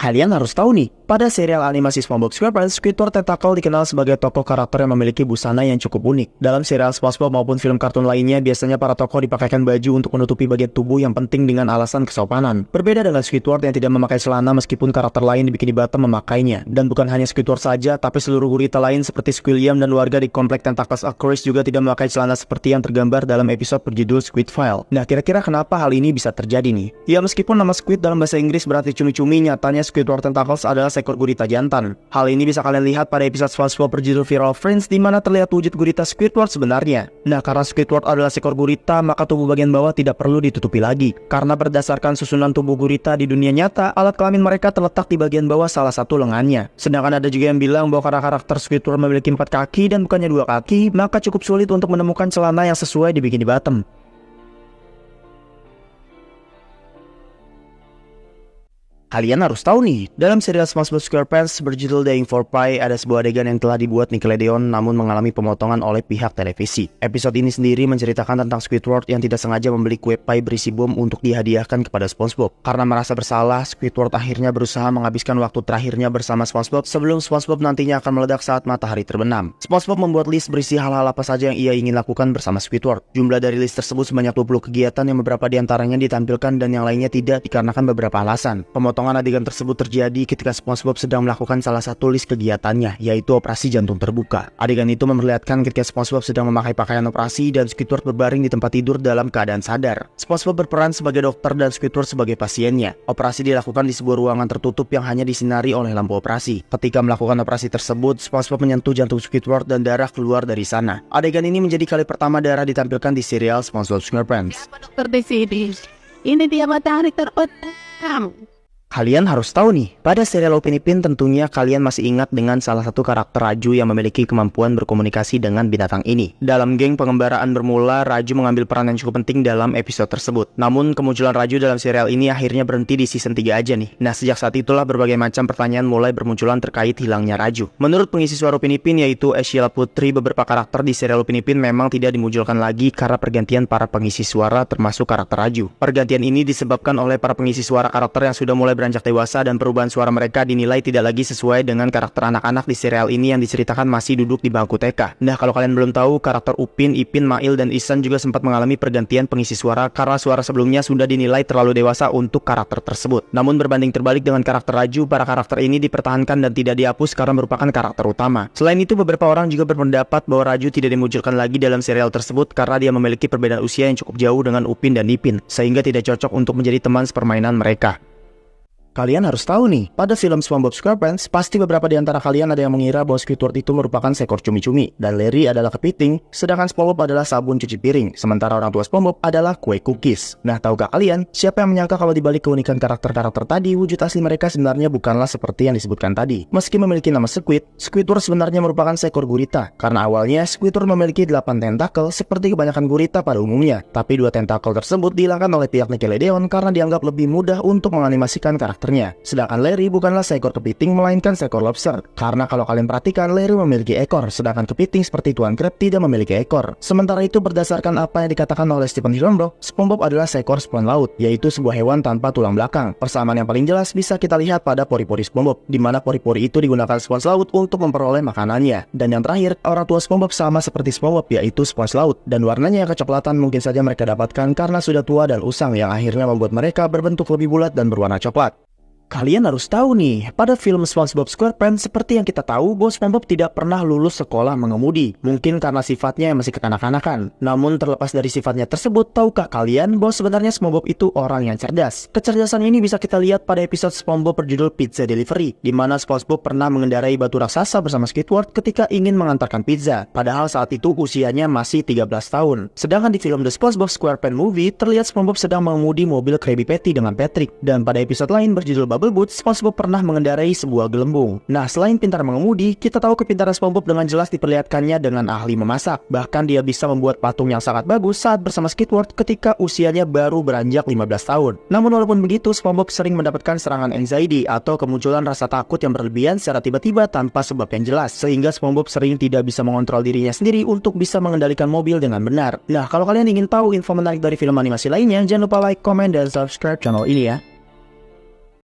Kalian harus tahu nih, pada serial animasi SpongeBob SquarePants, Squidward Tentacle dikenal sebagai tokoh karakter yang memiliki busana yang cukup unik. Dalam serial SpongeBob maupun film kartun lainnya, biasanya para tokoh dipakaikan baju untuk menutupi bagian tubuh yang penting dengan alasan kesopanan. Berbeda dengan Squidward yang tidak memakai celana meskipun karakter lain di Bikini Bottom memakainya. Dan bukan hanya Squidward saja, tapi seluruh gurita lain seperti Squilliam dan warga di komplek Tentacles Aquarius juga tidak memakai celana seperti yang tergambar dalam episode berjudul Squid File. Nah, kira-kira kenapa hal ini bisa terjadi nih? Ya, meskipun nama Squid dalam bahasa Inggris berarti cumi-cumi, nyatanya Squidward Tentacles adalah seekor gurita jantan. Hal ini bisa kalian lihat pada episode SpongeBob berjudul Viral Friends di mana terlihat wujud gurita Squidward sebenarnya. Nah, karena Squidward adalah seekor gurita, maka tubuh bagian bawah tidak perlu ditutupi lagi. Karena berdasarkan susunan tubuh gurita di dunia nyata, alat kelamin mereka terletak di bagian bawah salah satu lengannya. Sedangkan ada juga yang bilang bahwa karena karakter Squidward memiliki 4 kaki dan bukannya 2 kaki, maka cukup sulit untuk menemukan celana yang sesuai di Bikini Bottom. Kalian harus tahu nih, dalam serial SpongeBob SquarePants berjudul Dying for Pie ada sebuah adegan yang telah dibuat Nickelodeon namun mengalami pemotongan oleh pihak televisi. Episode ini sendiri menceritakan tentang Squidward yang tidak sengaja membeli kue pie berisi bom untuk dihadiahkan kepada SpongeBob. Karena merasa bersalah, Squidward akhirnya berusaha menghabiskan waktu terakhirnya bersama SpongeBob sebelum SpongeBob nantinya akan meledak saat matahari terbenam. SpongeBob membuat list berisi hal-hal apa saja yang ia ingin lakukan bersama Squidward. Jumlah dari list tersebut sebanyak 20 kegiatan yang beberapa diantaranya ditampilkan dan yang lainnya tidak dikarenakan beberapa alasan. Pemotongan adegan tersebut terjadi ketika SpongeBob sedang melakukan salah satu list kegiatannya, yaitu operasi jantung terbuka. Adegan itu memperlihatkan ketika SpongeBob sedang memakai pakaian operasi dan Squidward berbaring di tempat tidur dalam keadaan sadar. SpongeBob berperan sebagai dokter dan Squidward sebagai pasiennya. Operasi dilakukan di sebuah ruangan tertutup yang hanya disinari oleh lampu operasi. Ketika melakukan operasi tersebut, SpongeBob menyentuh jantung Squidward dan darah keluar dari sana. Adegan ini menjadi kali pertama darah ditampilkan di serial SpongeBob SquarePants. Dokter di sini. Ini dia matahari terbenam. Kalian harus tahu nih, pada serial Upin Ipin tentunya kalian masih ingat dengan salah satu karakter Raju yang memiliki kemampuan berkomunikasi dengan binatang ini. Dalam geng pengembaraan bermula, Raju mengambil peran yang cukup penting dalam episode tersebut. Namun kemunculan Raju dalam serial ini akhirnya berhenti di season 3 aja nih. Nah, sejak saat itulah berbagai macam pertanyaan mulai bermunculan terkait hilangnya Raju. Menurut pengisi suara Upin Ipin yaitu Sheila Putri, beberapa karakter di serial Upin Ipin memang tidak dimunculkan lagi karena pergantian para pengisi suara termasuk karakter Raju. Pergantian ini disebabkan oleh para pengisi suara karakter yang sudah mulai beranjak dewasa dan perubahan suara mereka dinilai tidak lagi sesuai dengan karakter anak-anak di serial ini yang diceritakan masih duduk di bangku TK. Nah, kalau kalian belum tahu, karakter Upin, Ipin, Mail, dan Ihsan juga sempat mengalami pergantian pengisi suara karena suara sebelumnya sudah dinilai terlalu dewasa untuk karakter tersebut. Namun berbanding terbalik dengan karakter Raju, para karakter ini dipertahankan dan tidak dihapus karena merupakan karakter utama. Selain itu, beberapa orang juga berpendapat bahwa Raju tidak dimunculkan lagi dalam serial tersebut karena dia memiliki perbedaan usia yang cukup jauh dengan Upin dan Ipin, sehingga tidak cocok untuk menjadi teman sepermainan mereka. Kalian harus tahu nih, pada film SpongeBob SquarePants, pasti beberapa di antara kalian ada yang mengira bahwa Squidward itu merupakan seekor cumi-cumi, dan Larry adalah kepiting, sedangkan SpongeBob adalah sabun cuci piring, sementara orang tua SpongeBob adalah kue cookies. Nah, tahukah kalian, siapa yang menyangka kalau dibalik keunikan karakter-karakter tadi, wujud asli mereka sebenarnya bukanlah seperti yang disebutkan tadi. Meski memiliki nama Squid, Squidward sebenarnya merupakan seekor gurita, karena awalnya Squidward memiliki 8 tentakel seperti kebanyakan gurita pada umumnya, tapi 2 tentakel tersebut dihilangkan oleh pihak Nickelodeon karena dianggap lebih mudah untuk menganimasikan karakter. Sedangkan Larry bukanlah seekor kepiting melainkan seekor lobster. Karena kalau kalian perhatikan, Larry memiliki ekor, sedangkan kepiting seperti Tuan Crab tidak memiliki ekor. Sementara itu berdasarkan apa yang dikatakan oleh Stephen Hillenburg, SpongeBob adalah seekor spon laut, yaitu sebuah hewan tanpa tulang belakang. Persamaan yang paling jelas bisa kita lihat pada pori-pori SpongeBob, di mana pori-pori itu digunakan spons laut untuk memperoleh makanannya. Dan yang terakhir, orang tua SpongeBob sama seperti SpongeBob, yaitu spons laut, dan warnanya yang kecoklatan mungkin saja mereka dapatkan karena sudah tua dan usang yang akhirnya membuat mereka berbentuk lebih bulat dan berwarna coklat. Kalian harus tahu nih, pada film SpongeBob SquarePants seperti yang kita tahu bahwa SpongeBob tidak pernah lulus sekolah mengemudi. Mungkin karena sifatnya yang masih kekanak-kanakan. Namun terlepas dari sifatnya tersebut, tahukah kalian bahwa sebenarnya SpongeBob itu orang yang cerdas? Kecerdasan ini bisa kita lihat pada episode SpongeBob berjudul Pizza Delivery, di mana SpongeBob pernah mengendarai batu raksasa bersama Squidward ketika ingin mengantarkan pizza. Padahal saat itu usianya masih 13 tahun. Sedangkan di film The SpongeBob SquarePants Movie, terlihat SpongeBob sedang mengemudi mobil Krabby Patty dengan Patrick. Dan pada episode lain berjudul Bubble Boots, SpongeBob pernah mengendarai sebuah gelembung. Nah, selain pintar mengemudi, kita tahu kepintaran SpongeBob dengan jelas diperlihatkannya dengan ahli memasak. Bahkan dia bisa membuat patung yang sangat bagus saat bersama Squidward ketika usianya baru beranjak 15 tahun. Namun walaupun begitu, SpongeBob sering mendapatkan serangan anxiety atau kemunculan rasa takut yang berlebihan secara tiba-tiba tanpa sebab yang jelas, sehingga SpongeBob sering tidak bisa mengontrol dirinya sendiri untuk bisa mengendalikan mobil dengan benar. Nah, kalau kalian ingin tahu info menarik dari film animasi lainnya, jangan lupa like, comment, dan subscribe channel ini ya.